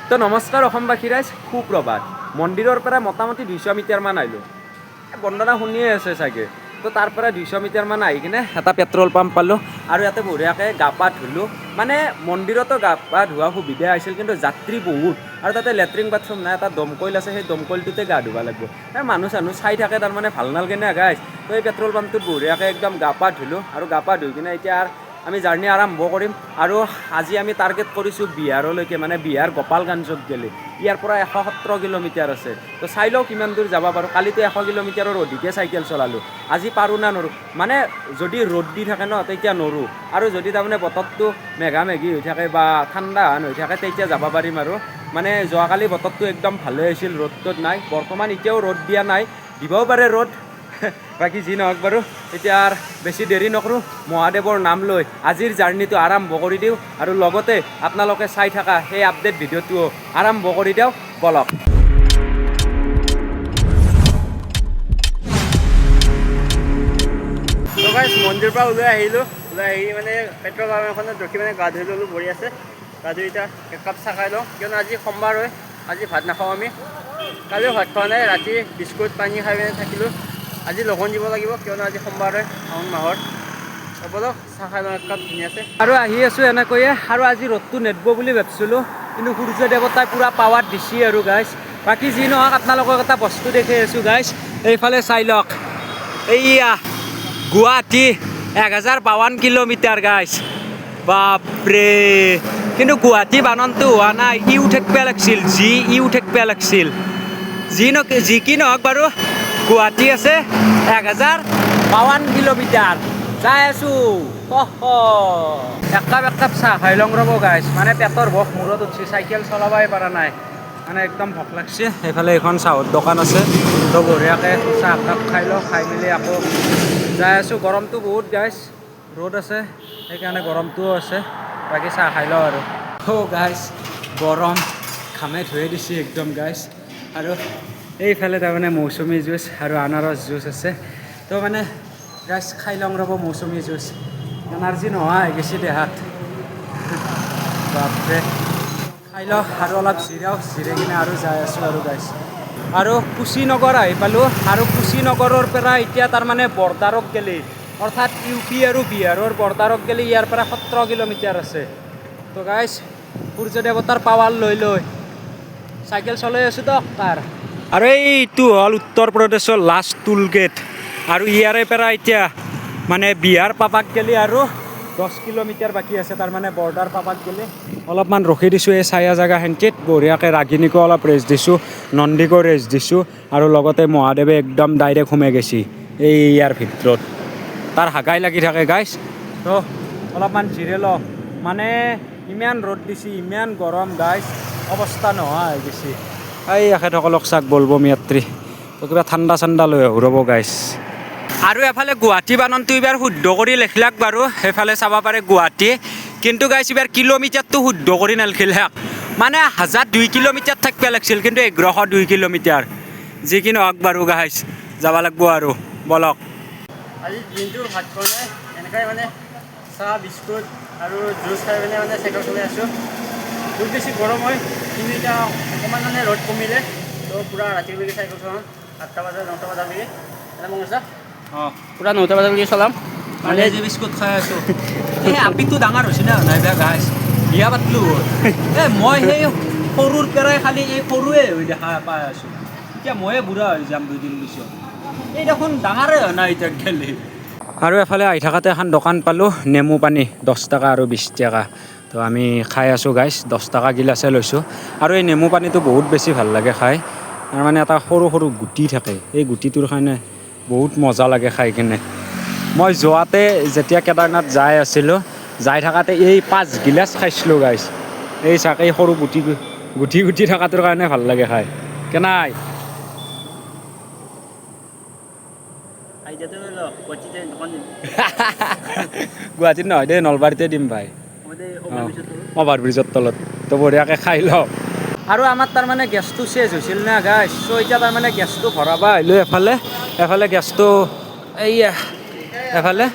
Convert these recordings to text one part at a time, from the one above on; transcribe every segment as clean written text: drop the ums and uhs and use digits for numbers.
তো নমস্কাৰ অসমবাসী ৰাইজ, সুপ্ৰভাত। মন্দিৰৰ পৰা মোটামুটি 200 মিটাৰমান আহিলোঁ। বন্দনা শুনিয়ে আছে চাগে। তো তাৰ পৰা 200 মিটাৰমান আহি কিনে এটা পেট্ৰল পাম্প পালোঁ আৰু ইয়াতে বঢ়িয়াকৈ গা পা ধুলোঁ। মানে মন্দিৰতো গা পা ধোৱা সুবিধা আছিল, কিন্তু যাত্ৰী বহুত আৰু তাতে লেট্ৰিন বাথৰুম নাই। এটা দমকল আছে, সেই দমকলটোতে গা ধুব লাগিব। মানুহ চানুহ চাই থাকে, তাৰমানে ভাল নালাগে না গাইজ। তো এই পেট্ৰল পাম্পটোত বঢ়িয়াকৈ একদম গা পা ধুলোঁ আৰু গা পা ধুই কিনে এতিয়া আমি জাৰ্ণি আৰম্ভ কৰিম। আৰু আজি আমি টাৰ্গেট কৰিছোঁ বিহাৰলৈকে, মানে বিহাৰ গোপালগঞ্জত গ'লে। ইয়াৰ পৰা 117 কিলোমিটাৰ আছে। তো চাই লওঁ কিমান দূৰ যাব পাৰোঁ। কালিতো 100 কিলোমিটাৰৰ অধিকে চাইকেল চলালোঁ। আজি পাৰোঁ না নৰোঁ। মানে যদি ৰ'দ দি থাকে ন, তেতিয়া নৰোঁ। আৰু যদি তাৰমানে বতৰটো মেঘামেঘি হৈ থাকে বা ঠাণ্ডা হৈ থাকে, তেতিয়া যাব পাৰিম আৰু। মানে যোৱাকালি বতৰটো একদম ভালে আছিল, ৰ'দটোত নাই। বৰ্তমান এতিয়াও ৰ'দ দিয়া নাই, দিবও পাৰে ৰ'দ। বাকী যি নহওক বাৰু, এতিয়া বেছি দেৰি নকৰোঁ, মহাদেৱৰ নাম লৈ আজিৰ জাৰ্ণিটো আৰম্ভ কৰি দিওঁ। আৰু লগতে আপোনালোকে চাই থকা সেই আপডেট ভিডিঅ'টোও আৰম্ভ কৰি দিওঁ, বলক। মন্দিৰৰ পৰা ওলাই আহিলোঁ। ওলাই আহি মানে পেট্ৰল পাম্প এখনত ৰখি মানে গা ধুই ল'লোঁ, বঢ়ি আছে। গা ধুই এতিয়া একাপ চাহ খাই লওঁ, কিয়নো আজি সোমবাৰ হয়। আজি ভাত নাখাওঁ আমি। কালিও ভাত খোৱা নাই, ৰাতি বিস্কুট পানী খাই পিনে থাকিলোঁ। আজি লঘোণ দিব লাগিব, কিয়নো আজি সোমবাৰ হয়, শাওণ মাহৰ। বলক চাহ খাই লওঁ একাপ, ধুনীয়াছে। আৰু আহি আছোঁ এনেকৈয়ে। আৰু আজি ৰ'দটো নেদব বুলি ভাবিছিলোঁ, কিন্তু সূৰ্য দেৱতাই পূৰা পাৱাৰ দিছে আৰু গাইজ। বাকী যি নহওক, আপোনালোকক এটা বস্তু দেখাই আছোঁ গাইজ। এইফালে চাই লওক, এইয়া গুৱাহাটী 1052 কিলোমিটাৰ গাইজ। বাপৰে! কিন্তু গুৱাহাটী বাননটো হোৱা নাই, ইউ থাকিব লাগিছিল, ইউ থাকিব লাগিছিল। যি কি নহওক বাৰু, গুৱাহাটী আছে 1052 কিলোমিটাৰ। যাই আছোঁ। একাপ চাহ খাই লওঁ ৰ'ব গাইজ। মানে পেটৰ ভোক মূৰত উঠছি, চাইকেল চলাবই পৰা নাই, মানে একদম ভোক লাগছে। সেইফালে এখন চাহৰ দোকান আছে, তো বঢ়িয়াকৈ চাহ একাপ খাই লওঁ। খাই মেলি আকৌ যাই আছোঁ। গৰমটো বহুত গাইজ, ৰ'দ আছে, সেইকাৰণে গৰমটোও আছে। বাকী চাহ খাই লওঁ আৰু। গাইজ গৰম, ঘামে ধুই দিছে একদম গাইজ। আৰু এইফালে তাৰমানে মৌচুমী জুচ আৰু আনাৰস জুচ আছে। তো মানে গাইজ খাই লওঁ ৰ'ব মৌচুমী জুচ। এনাৰ্জি নোহোৱা হৈ গৈছে দেহাত। বাপৰে! খাই লওঁ আৰু অলপ জিৰাওঁ, জিৰাই কিনে আৰু যাই আছোঁ আৰু গাইজ। আৰু কুশীনগৰ আহি পালোঁ। আৰু কুশীনগৰৰ পৰা এতিয়া তাৰমানে বৰ্ডাৰত গ'লে, অৰ্থাৎ ইউ পি আৰু বিহাৰৰ বৰ্ডাৰত গ'লে ইয়াৰ পৰা 17 কিলোমিটাৰ আছে। তো গাইজ সূৰ্য দেৱতাৰ পাৱাৰ লৈ চাইকেল চলাই আছোঁ দিয়ক তাৰ। আৰু এইটো হ'ল উত্তৰ প্ৰদেশৰ লাষ্ট টোল গেট। আৰু ইয়াৰে পৰা এতিয়া মানে বিহাৰ পাবাক গ'লে আৰু 10 কিলোমিটাৰ বাকী আছে। তাৰমানে বৰ্ডাৰ পাবাক গ'লে অলপমান ৰখি দিছোঁ এই ছায়া জেগাখিনিত। বঢ়িয়াকৈ ৰাগিনীকো অলপ ৰেষ্ট দিছোঁ, নন্দীকো ৰেষ্ট দিছোঁ। আৰু লগতে মহাদেৱে একদম ডাইৰেক্ট সোমাই গৈছে এই ইয়াৰ ভিতৰত। তাৰ হাগাই লাগি থাকে গাইজ। তো অলপমান জিৰে লওঁ, মানে ইমান ৰ'দ দিছে, ইমান গৰম গাইজ, অৱস্থা নোহোৱা হৈ গৈছে। এই এখেতসকলক চাক বলবম যাত্ৰী। তো কিবা ঠাণ্ডা চাণ্ডা লৈ আহোঁ ৰ'ব গাইজ। আৰু এফালে গুৱাহাটী বাননটো এইবাৰ শুদ্ধ কৰি লিখলাক বাৰু, সেইফালে চাব পাৰে গুৱাহাটী। কিন্তু গাইজ এইবাৰ কিলোমিটাৰটো শুদ্ধ কৰি নেলিখিলাক। মানে 1002 কিলোমিটাৰ থাকিব লাগিছিল, কিন্তু 1102 কিলোমিটাৰ। যি কি নহওক বাৰু গাইজ, যাব লাগিব আৰু, বলক। আজি দিনটোৰ ভাত খোৱা নাই, এনেকৈ মানে চাহ বিস্কুট আৰু জুচ খাই পিনে মানে চাইকেল চলাই আছোঁ। বহুত বেছি গৰম হয়, কিন্তু এতিয়া অকণমান মানে ৰ'দ কমিলে। তো পূৰা ৰাতিলৈকে চাইকেল চলাম, 8টা বজাত 9টা বজালৈকে। এটা মন আছে? অঁ, পূৰা 9টা বজালৈকে চলাম। মানে যে বিস্কুট খাই আছোঁ। এই আপিটো ডাঙৰ হৈছে না নাই বেয়া গাইজ, বিয়া পাতলোঁ। মই সেই সৰুৰ পৰাই খালি এই সৰুৱে হৈ দেখা পাই আছোঁ। এতিয়া ময়ে বুঢ়া হৈ যাম 2 দিন পিছত। এই দেখোন ডাঙৰে হয় নাই এতিয়া গেলি। আৰু এফালে আহি থাকাতে এখন দোকান পালোঁ, নেমু পানী 10 টকা আৰু 20 টকা। তো আমি খাই আছোঁ গাইজ, 10 টকা গিলাচে লৈছোঁ। আৰু এই নেমু পানীটো বহুত বেছি ভাল লাগে খাই। তাৰমানে এটা সৰু সৰু গুটি থাকে, এই গুটিটোৰ কাৰণে বহুত মজা লাগে খাই কিনে। মই যোৱাতে যেতিয়া কেদাৰনাথ যাই আছিলোঁ, যাই থাকাতে এই 5 গিলাচ খাইছিলোঁ গাইজ। এই চাক, এই সৰু গুটি থকাটোৰ কাৰণে ভাল লাগে খাই। কেনাই গুৱাহাটীত নহয় দেই, নলবাৰীতে দিম ভাই, অভাৰ ব্ৰিজৰ তলত। তো বঢ়িয়াকৈ খাই লওঁ। আৰু আমাৰ তাৰমানে গেছটো চেজ হৈছিল না গাইজ। চ' এতিয়া তাৰমানে গেছটো ভৰাব আহিলোঁ এফালে গেছটো এফালে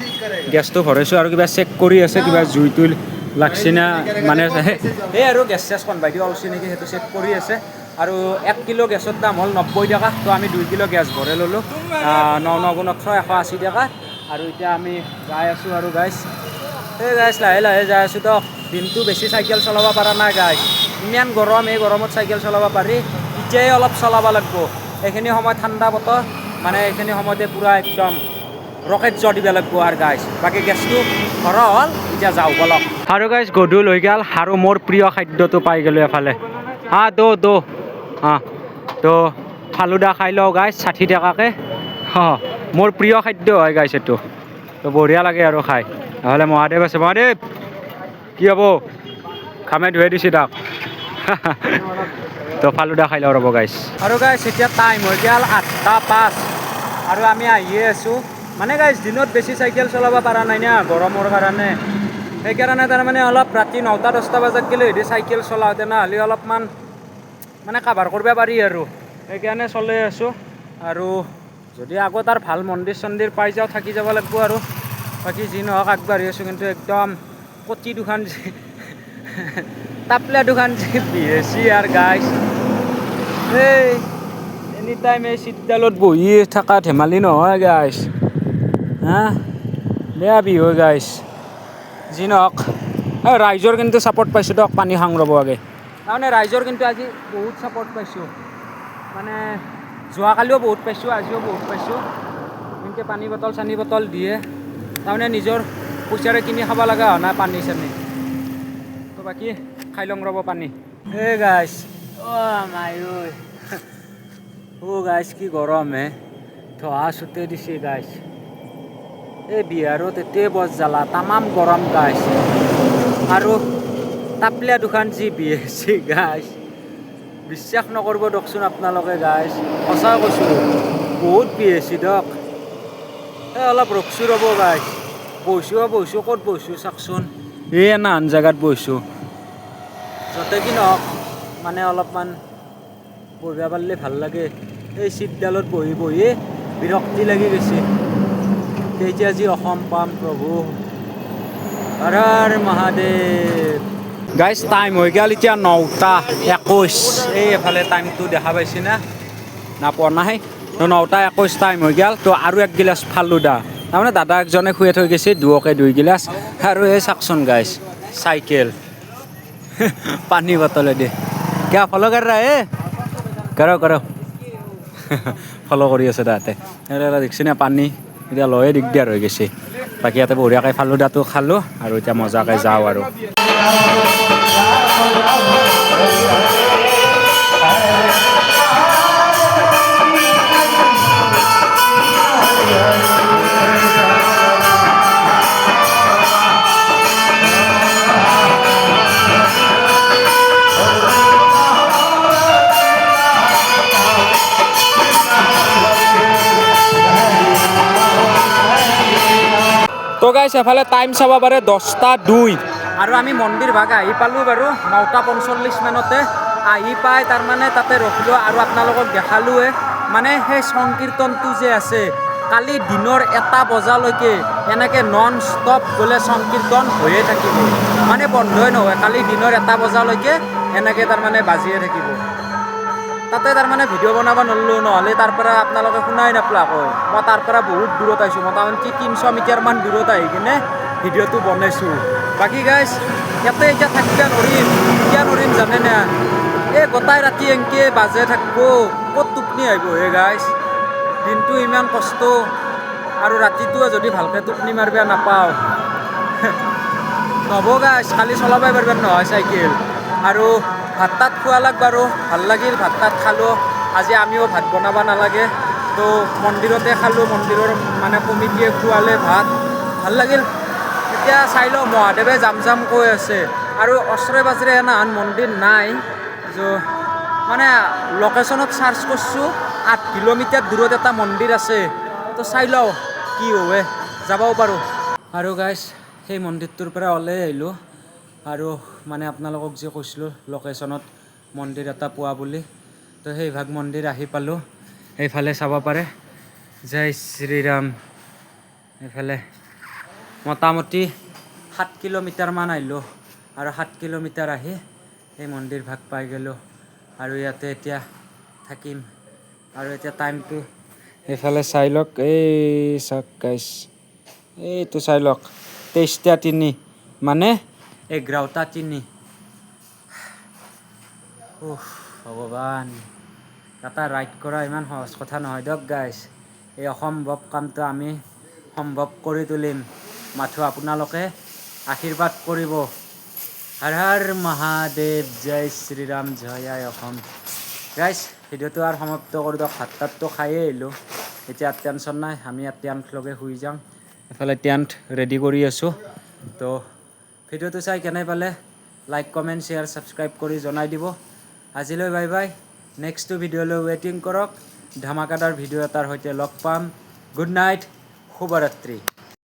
গেছটো ভৰাইছোঁ। আৰু কিবা চেক কৰি আছে, কিবা জুই তুল লাগছি না মানে এই আৰু গেছ চেছ কনভাই দিব ওলছি নেকি সেইটো চেক কৰি আছে আৰু 1 কিলো গেছৰ দাম হ'ল 90 টকা তো আমি 2 কিলো গেছ ভৰাই ল'লোঁ 9×9 180 টকা আৰু এতিয়া আমি যাই আছোঁ আৰু গাইছ এই গাইছ লাহে লাহে যাই আছোঁ তো দিনটো বেছি চাইকেল চলাব পৰা নাই গাইছ ইমান গৰম এই গৰমত চাইকেল চলাব পাৰি এতিয়াই অলপ চলাব লাগিব এইখিনি সময় ঠাণ্ডা বতৰ মানে এইখিনি সময়তে পূৰা একদম ৰকেট জোৰ দিব লাগিব আৰু গাইছ বাকী গেছটো ভৰা হ'ল এতিয়া যাওঁ বলক আৰু গাইছ গধূল হৈ গ'ল আৰু মোৰ প্ৰিয় খাদ্যটো পাই গ'লোঁ এফালে দো তো ফালুদা খাই লওঁ গাইছ 60 টকাকৈ মোৰ প্ৰিয় খাদ্য হয় গাইছ এইটো তো বঢ়িয়া লাগে আৰু খাই নহ'লে মহাদেৱ আছে মহাদেৱ কি হ'ব খামে ধুই দিছোঁ তাক তো ফালুদা খাই লওঁ ৰ'ব গাইছ আৰু গাইছ এতিয়া টাইম হৈ গ'ল 8:05 আৰু আমি আহিয়ে আছোঁ মানে গাইছ দিনত বেছি চাইকেল চলাব পৰা নাই না গৰমৰ কাৰণে সেইকাৰণে তাৰমানে অলপ ৰাতি 9-10 বজাত গ'লে যদি চাইকেল চলাওঁ তেনেহ'লে অলপমান মানে কাভাৰ কৰিব পাৰি আৰু সেইকাৰণে চলাই আছোঁ আৰু যদি আগত আৰু ভাল মন্দিৰ চন্দিৰ পাই যাওঁ থাকি যাব লাগিব আৰু বাকী যি নহওক আগবাঢ়ি আছোঁ কিন্তু একদম কটি দুখান তাপলা দুখান বিহেছি আৰু গাইছ এই এনি টাইম এই চিটডালত বহি থকা ধেমালি নহয় গাইছ বেয়া বিহু গাইছ যি নহওক ৰাইজৰ কিন্তু ছাপৰ্ট পাইছোঁ দিয়ক পানী খাং ৰ'ব আগে তাৰমানে ৰাইজৰ কিন্তু আজি বহুত ছাপৰ্ট পাইছোঁ মানে যোৱাকালিও বহুত পাইছোঁ আজিও বহুত পাইছোঁ এনেকৈ পানী বটল চানী বটল দিয়ে তাৰমানে নিজৰ পইচাৰে কিনি খাব লগা হোৱা নাই পানী চানী তো বাকী খাই লওঁ ৰ'ব পানী এই গাইছ গাইছ কি গৰম ধোঁৱা চুতে দিছে গাইছ এই বিহাৰত এতে বজ জ্বালা তামাম গৰম গাইছ আৰু তাপলীয়া দুখান যি বিহেছি গাইছ বিশ্বাস নকৰিব দিয়কচোন আপোনালোকে গাইছ সঁচা কৈছোঁ বহুত বিহেছি দিয়ক এই অলপ ৰখছোঁ ৰ'ব গাইছ বহিছোঁ ক'ত বহিছোঁ চাওকচোন এই নানান জেগাত বহিছোঁ য'তে কি নহওক মানে অলপমান বহিব পাৰিলে ভাল লাগে এই চিটডালত বহি বহি বিৰক্তি লাগি গৈছে এতিয়া যি অসম পাম প্ৰভু হৰ হৰ মহাদেৱ গাইছ টাইম হৈ গ'ল এতিয়া 9:21 এই এফালে টাইমটো দেখা পাইছে না পোৱা নাই তো 9:21 টাইম হৈ গ'ল তো আৰু 1 গিলাচ ফালুদা তাৰমানে দাদা একজনে শুই থৈ গৈছে 2 গিলাচ আৰু এই চাওকচোন গাইছ চাইকেল পানী বটলেদি কিয় ফ'ল' কৰ কৰ ফ'ল' কৰি আছে তাতে দেখিছে না পানী এতিয়া লৈয়ে দিগদাৰ হৈ গৈছে বাকী ইয়াতে বঢ়িয়াকৈ ফালুদাটো খালোঁ আৰু এতিয়া মজাকৈ যাওঁ আৰু তো গাইছ এফালে টাইম চাব পাৰে 10:02 আৰু আমি মন্দিৰ ভাগ আহি পালোঁ বাৰু 9:45 মানতে আহি পাই তাৰমানে তাতে ৰখিলোঁ আৰু আপোনালোকক দেখালোঁৱে মানে সেই সংকীৰ্তনটো যে আছে কালি দিনৰ 1 বজালৈকে এনেকৈ নন ষ্টপ বোলে সংকীৰ্তন হৈয়ে থাকিব মানে বন্ধই নহয় কালি দিনৰ 1 বজালৈকে এনেকৈ তাৰমানে বাজিয়ে থাকিব তাতে তাৰমানে ভিডিঅ' বনাব নোৱাৰিলোঁ নহ'লে তাৰ পৰা আপোনালোকে শুনাই নাপালাকৈ মই তাৰ পৰা বহুত দূৰত আহিছোঁ মোটামুটি 300 মিটাৰমান দূৰত আহি কিনে ভিডিঅ'টো বনাইছোঁ বাকী গাইছ ইয়াতে এতিয়া থাকিব নোৱাৰিম জানেনে এই গোটাই ৰাতি এনেকৈ বাজে থাকিব ক'ত টোপনি আহিব গাইছ দিনটো ইমান কষ্ট আৰু ৰাতিটো যদি ভালকৈ টোপনি মাৰিব নাপাওঁ নহ'ব গাইছ খালি চলাবই পাৰিব নহয় চাইকেল আৰু ভাত তাত খোৱা লাগ বাৰু ভাল লাগিল ভাত তাত খালোঁ আজি আমিও ভাত বনাব নালাগে তো মন্দিৰতে খালোঁ মন্দিৰৰ মানে কমিটিয়ে খোৱালে ভাত ভাল লাগিল এতিয়া চাই লওঁ মহাদেৱে যাম কৈ আছে আৰু ওচৰে পাজৰে এনাহান মন্দিৰ নাই মানে লোকেশ্যনত চাৰ্চ কৰিছোঁ 8 কিলোমিটাৰ দূৰত এটা মন্দিৰ আছে তো চাই লওঁ কি হয় যাবও পাৰোঁ আৰু গাইছ সেই মন্দিৰটোৰ পৰা ওলাই আহিলোঁ আৰু মানে আপোনালোকক যে কৈছিলোঁ লোকেশ্যনত মন্দিৰ এটা পোৱা বুলি তো সেইভাগ মন্দিৰ আহি পালোঁ এইফালে চাব পাৰে জয় শ্ৰীৰাম এইফালে মোটামুটি 7 কিলোমিটাৰমান আহিলোঁ আৰু 7 কিলোমিটাৰ আহি এই মন্দিৰ ভাগ পাই গ'লোঁ আৰু ইয়াতে এতিয়া থাকিম আৰু এতিয়া টাইমটো এইফালে চাই লওক এই চাওক গাইছ এইটো চাই লওক 23:03 মানে 11:03 ভগৱান এটা ৰাইড কৰা ইমান সহজ কথা নহয় দিয়ক গাইছ এই অসম্ভৱ কামটো আমি সম্ভৱ কৰি তুলিম মাথো আপোনালোকে আশীৰ্বাদ কৰিব হৰ হৰ মহাদেৱ জয় শ্ৰীৰাম জয় আই অসম গাইছ ভিডিঅ'টো আৰু সমাপ্ত কৰি দিয়ক ভাত তাতটো খায়েই আহিলোঁ এতিয়া টেনশ্যন নাই আমি ইয়াত টেণ্ট লগে শুই যাম এফালে টেণ্ট ৰেডি কৰি আছোঁ তো ভিডিঅ'টো চাই কেনে পালে লাইক কমেণ্ট শ্বেয়াৰ ছাবস্ক্ৰাইব কৰি জনাই দিব আজিলৈ বাই বাই নেক্সটটো ভিডিঅ'লৈ ৱেইটিং কৰক ধামাকাদাৰ ভিডিঅ' এটাৰ সৈতে লগ পাম গুড নাইট শুভৰাত্ৰি